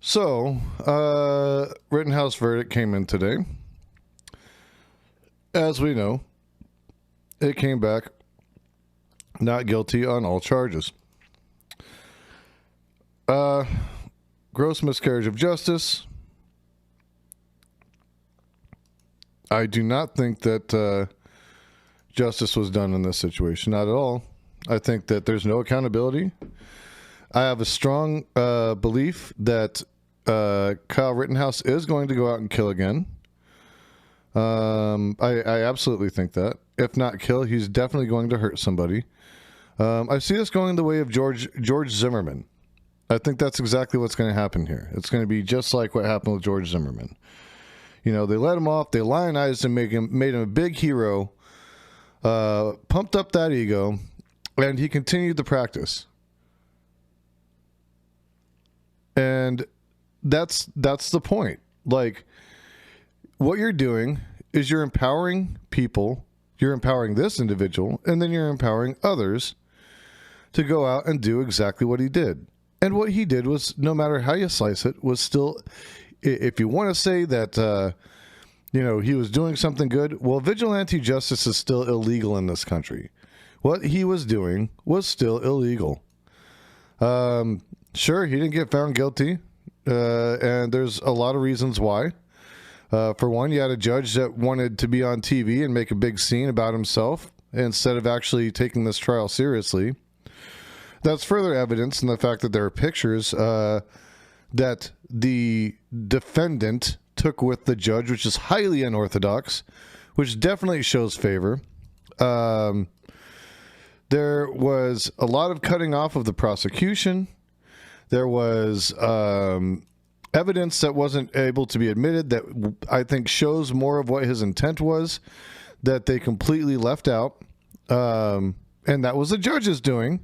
So, Rittenhouse verdict came in today. As we know, it came back not guilty on all charges. Gross miscarriage of justice. I do not think that justice was done in this situation. Not at all. I think that there's no accountability. I have a strong belief that Kyle Rittenhouse is going to go out and kill again. I absolutely think that. If not kill, he's definitely going to hurt somebody. I see this going the way of George Zimmerman. I think that's exactly what's going to happen here. It's going to be just like what happened with George Zimmerman. You know, they let him off, they lionized him, made him a big hero, pumped up that ego, and he continued the practice. And that's the point. Like, what you're doing is you're empowering people, you're empowering this individual, and then you're empowering others to go out and do exactly what he did. And what he did was, no matter how you slice it, was still, if you want to say that, he was doing something good, well, vigilante justice is still illegal in this country. What he was doing was still illegal. Sure, he didn't get found guilty, and there's a lot of reasons why. For one, you had a judge that wanted to be on TV and make a big scene about himself instead of actually taking this trial seriously. That's further evidence in the fact that there are pictures that the defendant took with the judge, which is highly unorthodox, which definitely shows favor. There was a lot of cutting off of the prosecution. There was evidence that wasn't able to be admitted that I think shows more of what his intent was, that they completely left out. And that was the judge's doing.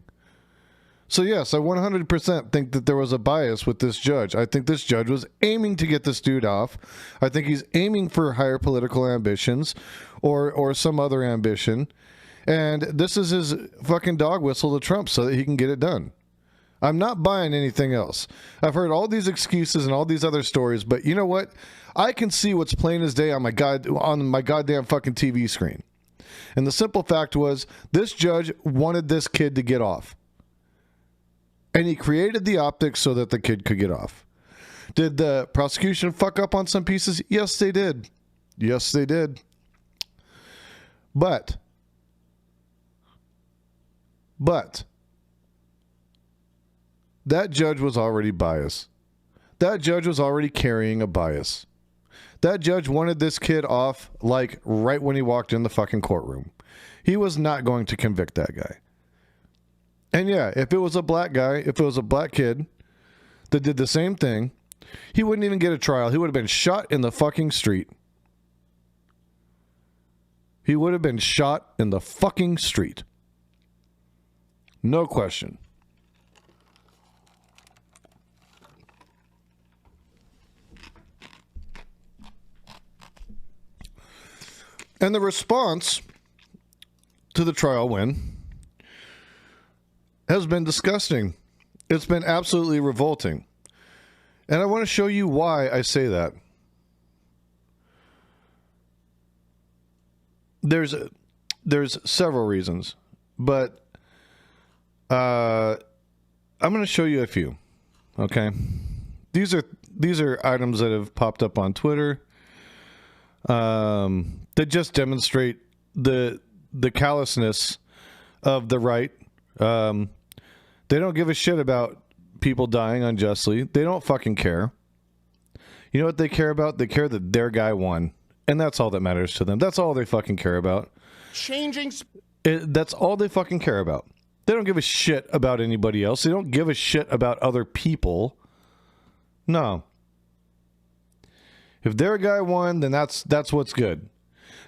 So yes, I 100% think that there was a bias with this judge. I think this judge was aiming to get this dude off. I think he's aiming for higher political ambitions or some other ambition. And this is his fucking dog whistle to Trump so that he can get it done. I'm not buying anything else. I've heard all these excuses and all these other stories, but you know what? I can see what's plain as day on my goddamn fucking TV screen. And the simple fact was, this judge wanted this kid to get off. And he created the optics so that the kid could get off. Did the prosecution fuck up on some pieces? Yes, they did. Yes, they did. But that judge was already biased. That judge was already carrying a bias. That judge wanted this kid off like right when he walked in the fucking courtroom. He was not going to convict that guy. And yeah, if it was a black guy, if it was a black kid that did the same thing, he wouldn't even get a trial. He would have been shot in the fucking street. He would have been shot in the fucking street. No question. And the response to the trial win has been disgusting. It's been absolutely revolting. And I want to show you why I say that. There's several reasons, but I'm going to show you a few. Okay? These are items that have popped up on Twitter that just demonstrate the callousness of the right. They don't give a shit about people dying unjustly. They don't fucking care. You know what they care about? They care that their guy won. And that's all that matters to them. That's all they fucking care about. That's all they fucking care about. They don't give a shit about anybody else. They don't give a shit about other people. No. If their guy won, then that's what's good.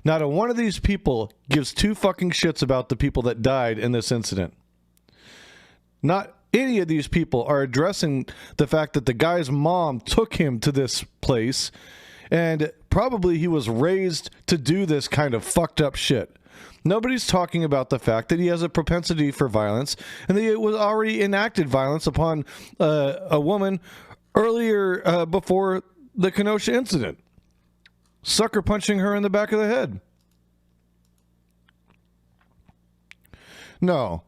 Not a one of these people gives two fucking shits about the people that died in this incident. Not any of these people are addressing the fact that the guy's mom took him to this place and probably he was raised to do this kind of fucked up shit. Nobody's talking about the fact that he has a propensity for violence and that he was already enacted violence upon a woman earlier before the Kenosha incident, sucker punching her in the back of the head. No,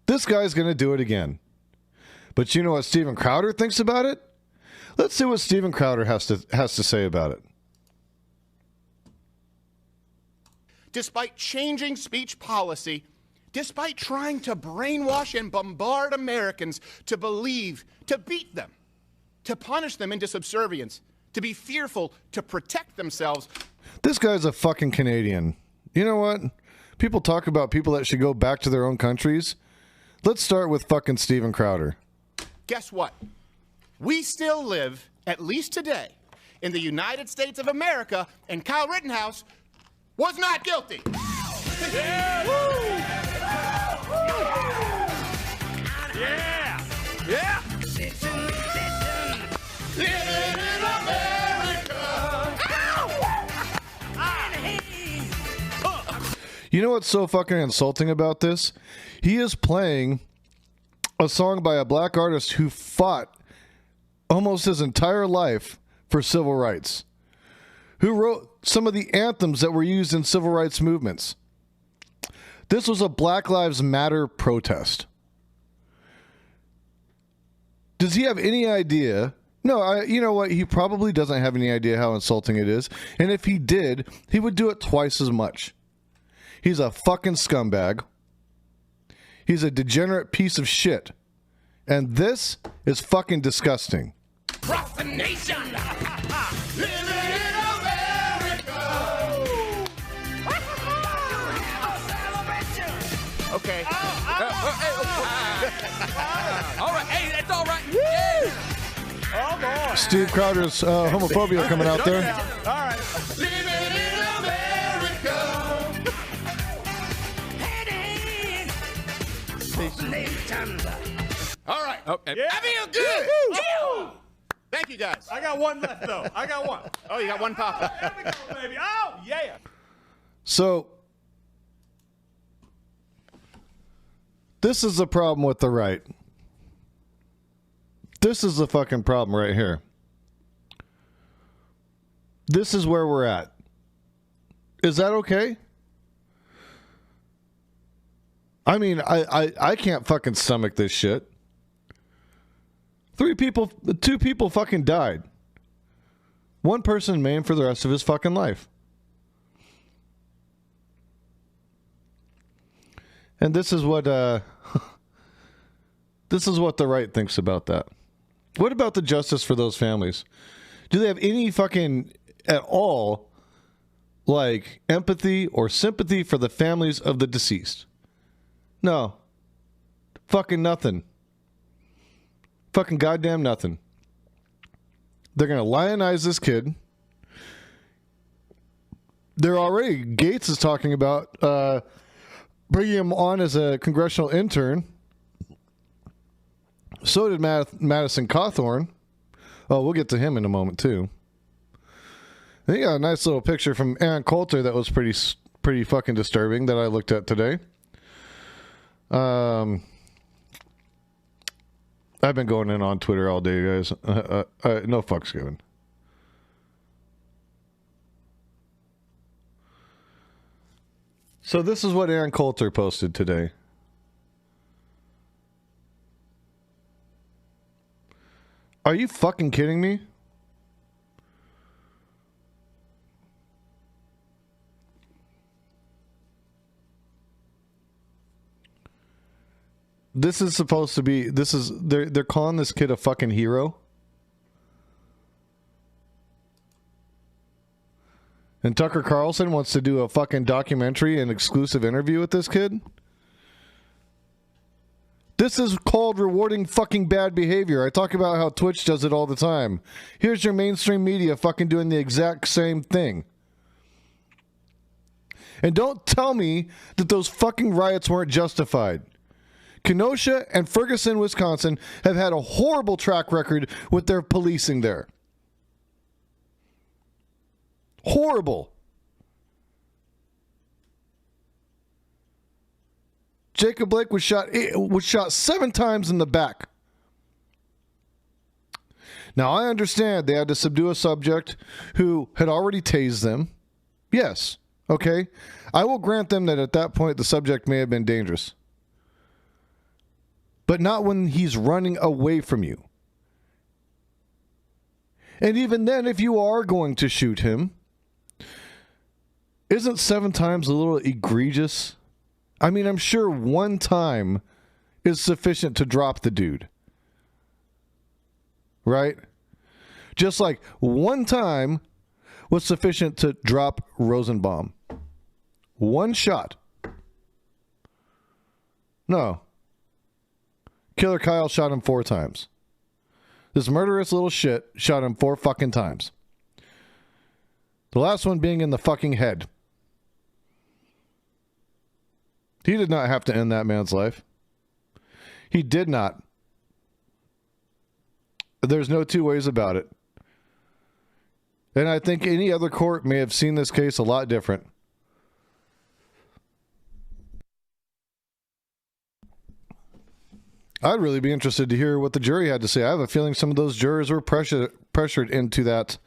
this guy's going to do it again. But you know what Steven Crowder thinks about it? Let's see what Steven Crowder has to say about it. Despite changing speech policy, despite trying to brainwash and bombard Americans to believe, to beat them, to punish them into subservience, to be fearful, to protect themselves. This guy's a fucking Canadian. You know what? People talk about people that should go back to their own countries. Let's start with fucking Steven Crowder. Guess what? We still live, at least today, in the United States of America, and Kyle Rittenhouse was not guilty. Yeah! Woo! Yeah! Yeah! Living in America. You know what's so fucking insulting about this? He is playing a song by a black artist who fought almost his entire life for civil rights, who wrote some of the anthems that were used in civil rights movements. This was a Black Lives Matter protest. Does he have any idea? No, you know what? He probably doesn't have any idea how insulting it is. And if he did, he would do it twice as much. He's a fucking scumbag. He's a degenerate piece of shit. And this is fucking disgusting. Across the nation. Living in America. Okay. All right. Hey, that's all right. Yeah. Oh, boy. Steve Crowder's homophobia coming out there. All right. Living in America. All right. Oh, I feel good. Thank you, guys. I got one left, though. I got one. Oh, you got one pop. There we go, baby. Oh, yeah. So, this is the problem with the right. This is the fucking problem right here. This is where we're at. Is that okay? I mean, I can't fucking stomach this shit. Two people fucking died. One person maimed for the rest of his fucking life. And this is what the right thinks about that. What about the justice for those families? Do they have any fucking at all like empathy or sympathy for the families of the deceased? No. Fucking nothing. Fucking goddamn nothing. They're going to lionize this kid. They're already, Gates is talking about bringing him on as a congressional intern. So did Madison Cawthorn. Oh, we'll get to him in a moment, too. And you got a nice little picture from Aaron Coulter that was pretty fucking disturbing that I looked at today. I've been going in on Twitter all day, guys. No fucks given. So this is what Aaron Coulter posted today. Are you fucking kidding me? This is supposed to be, they're calling this kid a fucking hero. And Tucker Carlson wants to do a fucking documentary and exclusive interview with this kid. This is called rewarding fucking bad behavior. I talk about how Twitch does it all the time. Here's your mainstream media fucking doing the exact same thing. And don't tell me that those fucking riots weren't justified. Kenosha and Ferguson, Wisconsin have had a horrible track record with their policing there. Horrible. Jacob Blake was shot 7 times in the back. Now, I understand they had to subdue a subject who had already tased them. Yes. Okay. I will grant them that at that point the subject may have been dangerous. But not when he's running away from you. And even then, if you are going to shoot him, isn't 7 times a little egregious? I mean, I'm sure 1 time is sufficient to drop the dude. Right? Just like 1 time was sufficient to drop Rosenbaum. 1 shot. No. Killer Kyle shot him 4 times. This murderous little shit shot him 4 fucking times. The last one being in the fucking head. He did not have to end that man's life. He did not. There's no 2 ways about it. And I think any other court may have seen this case a lot different. I'd really be interested to hear what the jury had to say. I have a feeling some of those jurors were pressured into that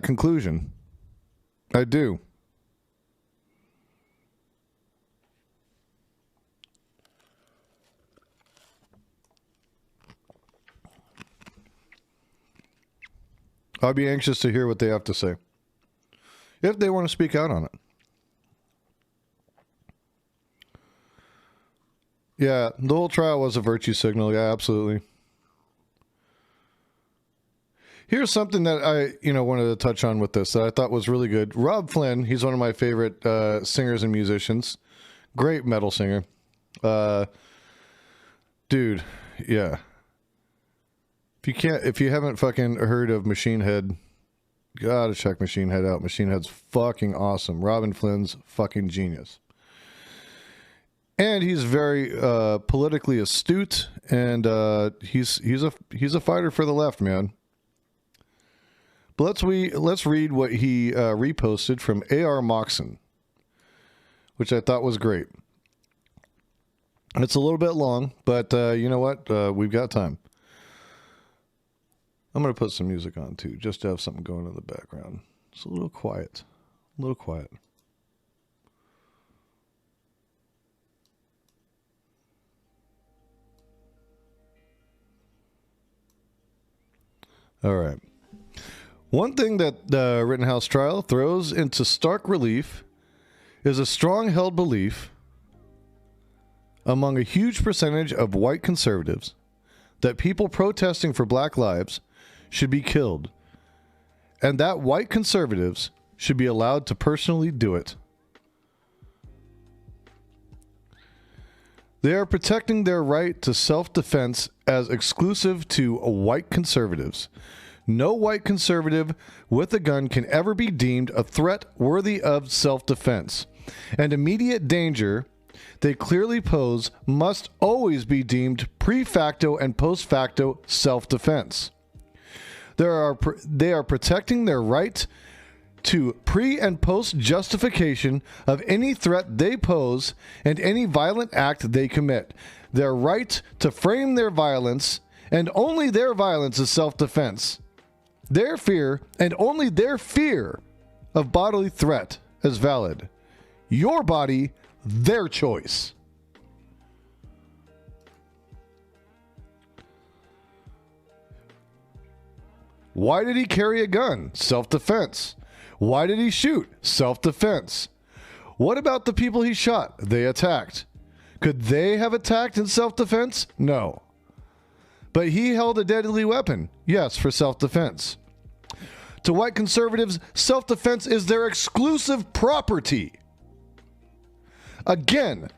conclusion. I do. I'll be anxious to hear what they have to say, if they want to speak out on it. Yeah, the whole trial was a virtue signal. Yeah, absolutely. Here's something that I, wanted to touch on with this that I thought was really good. Rob Flynn, he's one of my favorite singers and musicians. Great metal singer. Dude, yeah. If you haven't fucking heard of Machine Head, gotta check Machine Head out. Machine Head's fucking awesome. Robin Flynn's fucking genius. And he's very politically astute, and he's a fighter for the left, man. But let's read what he reposted from A.R. Moxon, which I thought was great. It's a little bit long, but you know what? We've got time. I'm going to put some music on, too, just to have something going in the background. It's a little quiet. A little quiet. All right. One thing that the Rittenhouse trial throws into stark relief is a strong-held belief among a huge percentage of white conservatives that people protesting for black lives should be killed, and that white conservatives should be allowed to personally do it. They are protecting their right to self-defense as exclusive to white conservatives. No white conservative with a gun can ever be deemed a threat worthy of self-defense, and immediate danger they clearly pose must always be deemed pre-facto and post-facto self-defense. They are protecting their right to pre- and post-justification of any threat they pose and any violent act they commit. Their right to frame their violence, and only their violence, is self-defense. Their fear, and only their fear, of bodily threat is valid. Your body, their choice. Why did he carry a gun? Self-defense. Why did he shoot? Self-defense. What about the people he shot? They attacked. Could they have attacked in self-defense? No. But he held a deadly weapon. Yes, for self-defense. To white conservatives, self-defense is their exclusive property. Again,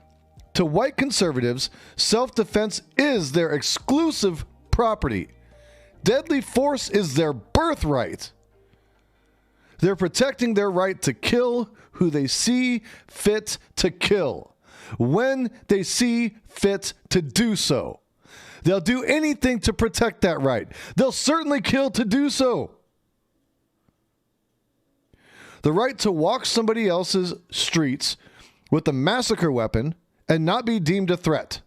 to white conservatives, self-defense is their exclusive property. Deadly force is their birthright. They're protecting their right to kill who they see fit to kill, when they see fit to do so. They'll do anything to protect that right. They'll certainly kill to do so. The right to walk somebody else's streets with a massacre weapon and not be deemed a threat.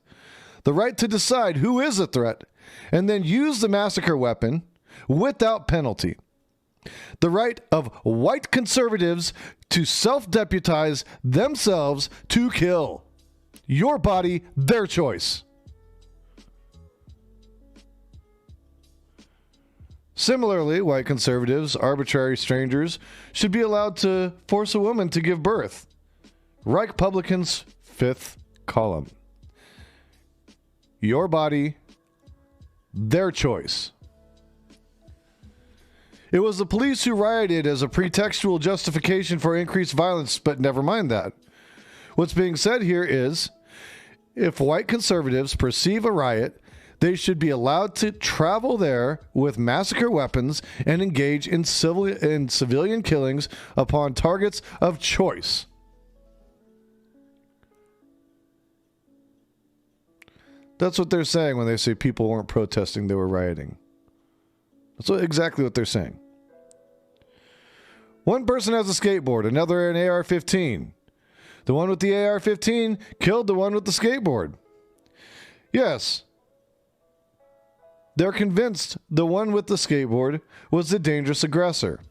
the right to decide who is a threat, and then use the massacre weapon without penalty. The right of white conservatives to self-deputize themselves to kill. Your body, their choice. Similarly, white conservatives, arbitrary strangers, should be allowed to force a woman to give birth. Reich Publicans, fifth column. Your body, their choice. It was the police who rioted as a pretextual justification for increased violence, but never mind that. What's being said here is, if white conservatives perceive a riot, they should be allowed to travel there with massacre weapons and engage in civilian killings upon targets of choice. That's what they're saying when they say people weren't protesting, they were rioting. That's exactly what they're saying. One person has a skateboard, another an AR-15. The one with the AR-15 killed the one with the skateboard. Yes. They're convinced the one with the skateboard was the dangerous aggressor.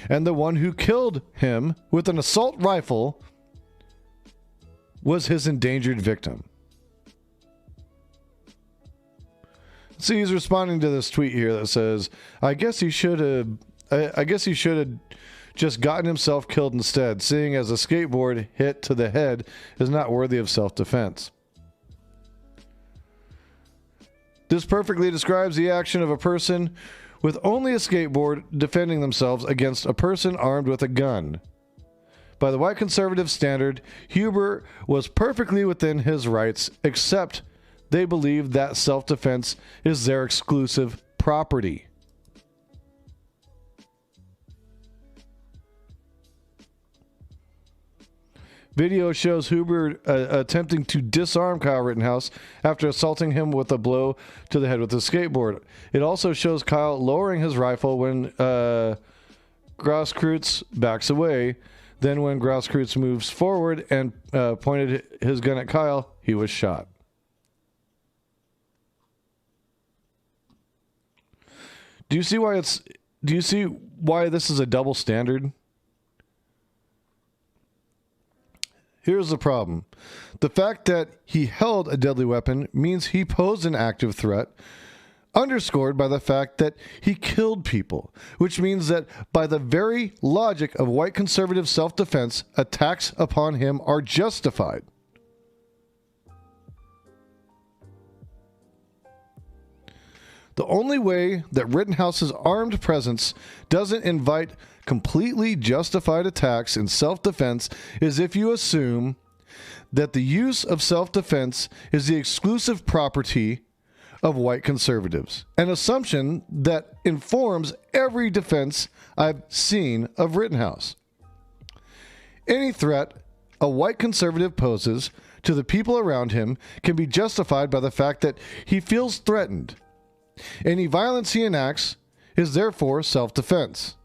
And the one who killed him with an assault rifle was his endangered victim. See, he's responding to this tweet here that says, I guess he should have just gotten himself killed instead, seeing as a skateboard hit to the head is not worthy of self-defense. This perfectly describes the action of a person with only a skateboard defending themselves against a person armed with a gun. By the white conservative standard, Huber was perfectly within his rights, except they believe that self-defense is their exclusive property. Video shows Huber attempting to disarm Kyle Rittenhouse after assaulting him with a blow to the head with a skateboard. It also shows Kyle lowering his rifle when Grosskreutz backs away. Then when Grosskreutz moves forward and pointed his gun at Kyle, he was shot. Do you see why this is a double standard? Here's the problem. The fact that he held a deadly weapon means he posed an active threat, underscored by the fact that he killed people, which means that by the very logic of white conservative self-defense, attacks upon him are justified. The only way that Rittenhouse's armed presence doesn't invite completely justified attacks in self-defense is if you assume that the use of self-defense is the exclusive property of white conservatives, an assumption that informs every defense I've seen of Rittenhouse. Any threat a white conservative poses to the people around him can be justified by the fact that he feels threatened. Any violence he enacts is therefore self-defense,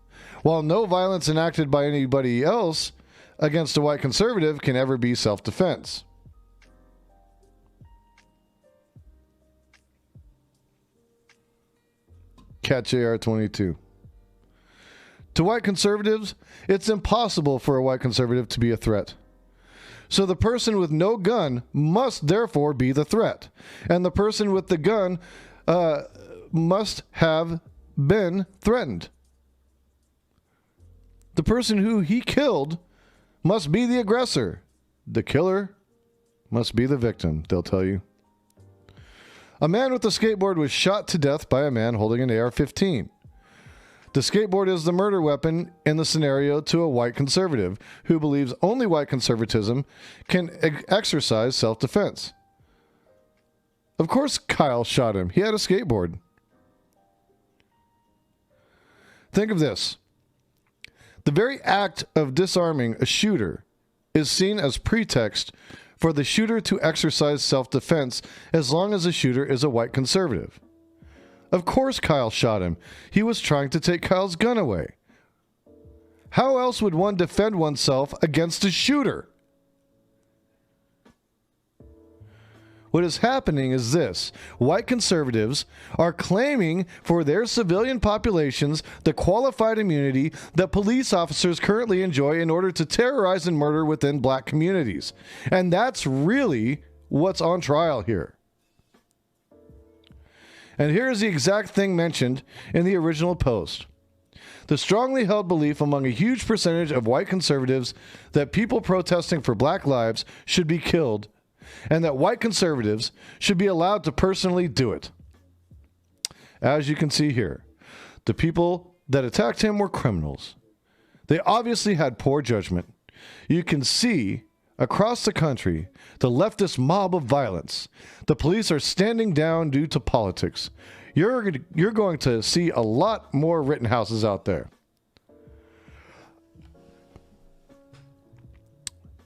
while no violence enacted by anybody else against a white conservative can ever be self-defense. Catch AR-22. To white conservatives, it's impossible for a white conservative to be a threat. So the person with no gun must therefore be the threat, and the person with the gun must have been threatened. The person who he killed must be the aggressor. The killer must be the victim, they'll tell you. A man with a skateboard was shot to death by a man holding an AR-15. The skateboard is the murder weapon in the scenario to a white conservative who believes only white conservatism can exercise self-defense. Of course Kyle shot him. He had a skateboard. Think of this. The very act of disarming a shooter is seen as pretext for the shooter to exercise self-defense as long as the shooter is a white conservative. Of course Kyle shot him. He was trying to take Kyle's gun away. How else would one defend oneself against a shooter? What is happening is this. White conservatives are claiming for their civilian populations the qualified immunity that police officers currently enjoy in order to terrorize and murder within black communities. And that's really what's on trial here. And here is the exact thing mentioned in the original post. The strongly held belief among a huge percentage of white conservatives that people protesting for black lives should be killed, and that white conservatives should be allowed to personally do it. As you can see here, the people that attacked him were criminals. They obviously had poor judgment. You can see across the country the leftist mob of violence. The police are standing down due to politics. You're going to see a lot more Rittenhouses out there.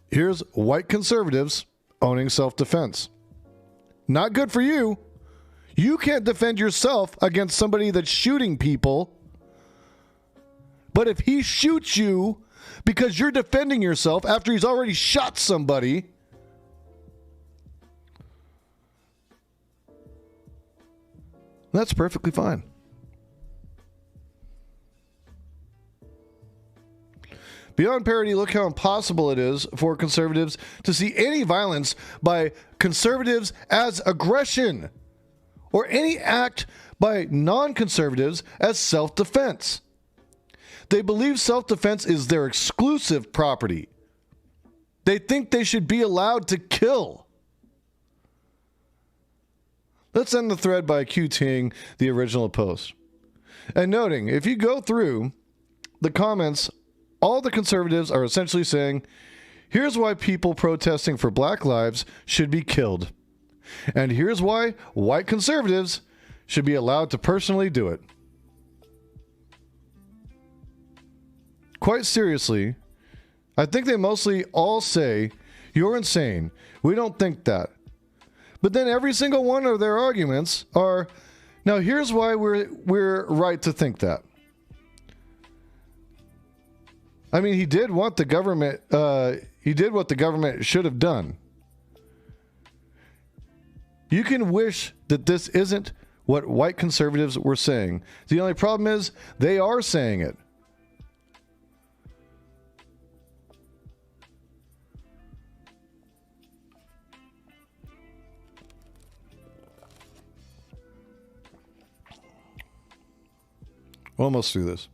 Here's white conservatives owning self-defense. Not good for you. You can't defend yourself against somebody that's shooting people. But if he shoots you because you're defending yourself after he's already shot somebody, that's perfectly fine. Beyond parody, look how impossible it is for conservatives to see any violence by conservatives as aggression, or any act by non-conservatives as self-defense. They believe self-defense is their exclusive property. They think they should be allowed to kill. Let's end the thread by QTing the original post. And noting, if you go through the comments, all the conservatives are essentially saying, here's why people protesting for black lives should be killed. And here's why white conservatives should be allowed to personally do it. Quite seriously, I think they mostly all say, you're insane. We don't think that. But then every single one of their arguments are, now here's why we're right to think that. I mean, he did what the government should have done. You can wish that this isn't what white conservatives were saying. The only problem is they are saying it. Almost through this.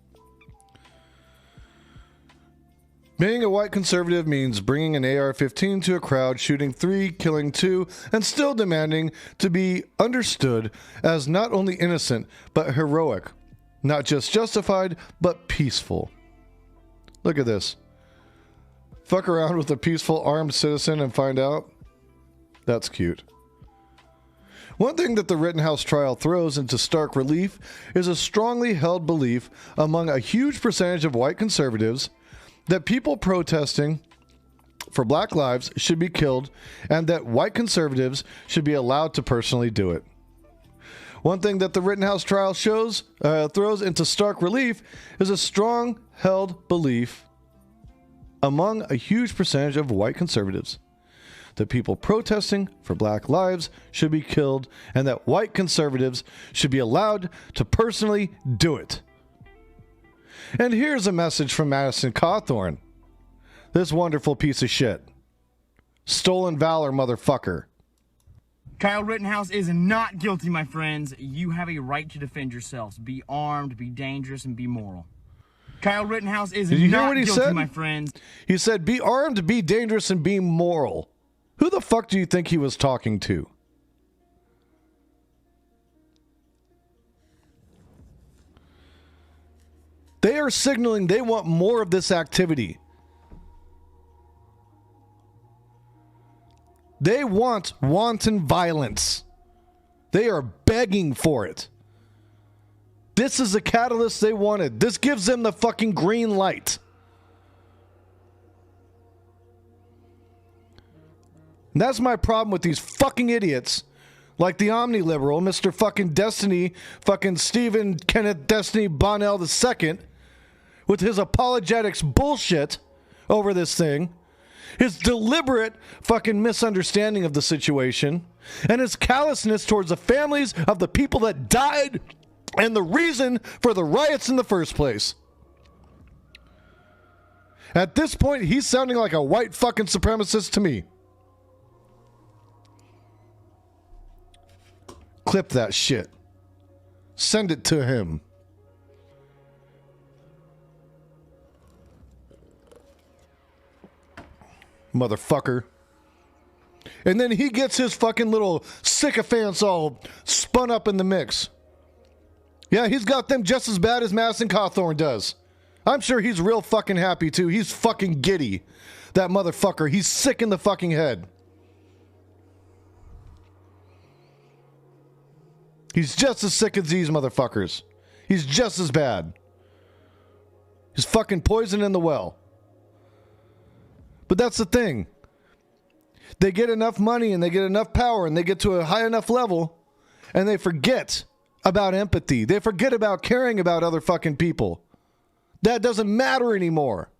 Being a white conservative means bringing an AR-15 to a crowd, shooting 3, killing 2, and still demanding to be understood as not only innocent, but heroic. Not just justified, but peaceful. Look at this. Fuck around with a peaceful armed citizen and find out? That's cute. One thing that the Rittenhouse trial throws into stark relief is a strongly held belief among a huge percentage of white conservatives that people protesting for black lives should be killed and that white conservatives should be allowed to personally do it. One thing that the Rittenhouse trial throws into stark relief is a strong held belief among a huge percentage of white conservatives that people protesting for black lives should be killed and that white conservatives should be allowed to personally do it. And here's a message from Madison Cawthorn. This wonderful piece of shit. Stolen valor, motherfucker. Kyle Rittenhouse is not guilty, my friends. You have a right to defend yourselves. Be armed, be dangerous, and be moral. Kyle Rittenhouse is not guilty, my friends. He said, be armed, be dangerous, and be moral. Who the fuck do you think he was talking to? They are signaling they want more of this activity. They want wanton violence. They are begging for it. This is the catalyst they wanted. This gives them the fucking green light. And that's my problem with these fucking idiots like the omniliberal, Mr. fucking Destiny, fucking Stephen Kenneth Destiny Bonnell II, with his apologetics bullshit over this thing, his deliberate fucking misunderstanding of the situation, and his callousness towards the families of the people that died and the reason for the riots in the first place. At this point, he's sounding like a white fucking supremacist to me. Clip that shit. Send it to him. Motherfucker. And then he gets his fucking little sycophants all spun up in the mix. Yeah, he's got them just as bad as Madison Cawthorn does. I'm sure he's real fucking happy too. He's fucking giddy. That motherfucker. He's sick in the fucking head. He's just as sick as these motherfuckers. He's just as bad. He's fucking poison in the well. But that's the thing. They get enough money and they get enough power and they get to a high enough level and they forget about empathy. They forget about caring about other fucking people. That doesn't matter anymore.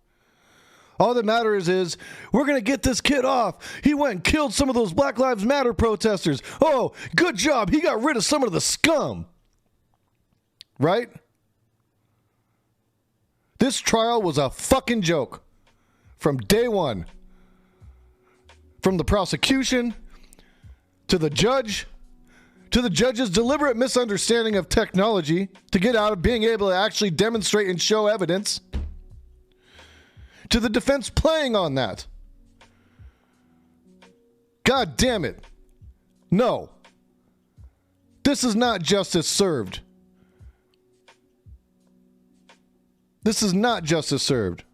All that matters is, we're going to get this kid off. He went and killed some of those Black Lives Matter protesters. Oh, good job. He got rid of some of the scum. Right? This trial was a fucking joke. From day one. From the prosecution, to the judge, to the judge's deliberate misunderstanding of technology to get out of being able to actually demonstrate and show evidence, to the defense playing on that. God damn it. No. This is not justice served. This is not justice served.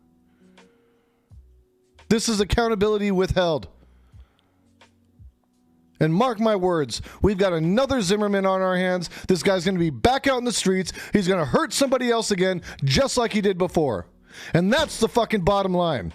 This is accountability withheld. And mark my words, we've got another Zimmerman on our hands. This guy's going to be back out in the streets. He's going to hurt somebody else again, just like he did before. And that's the fucking bottom line.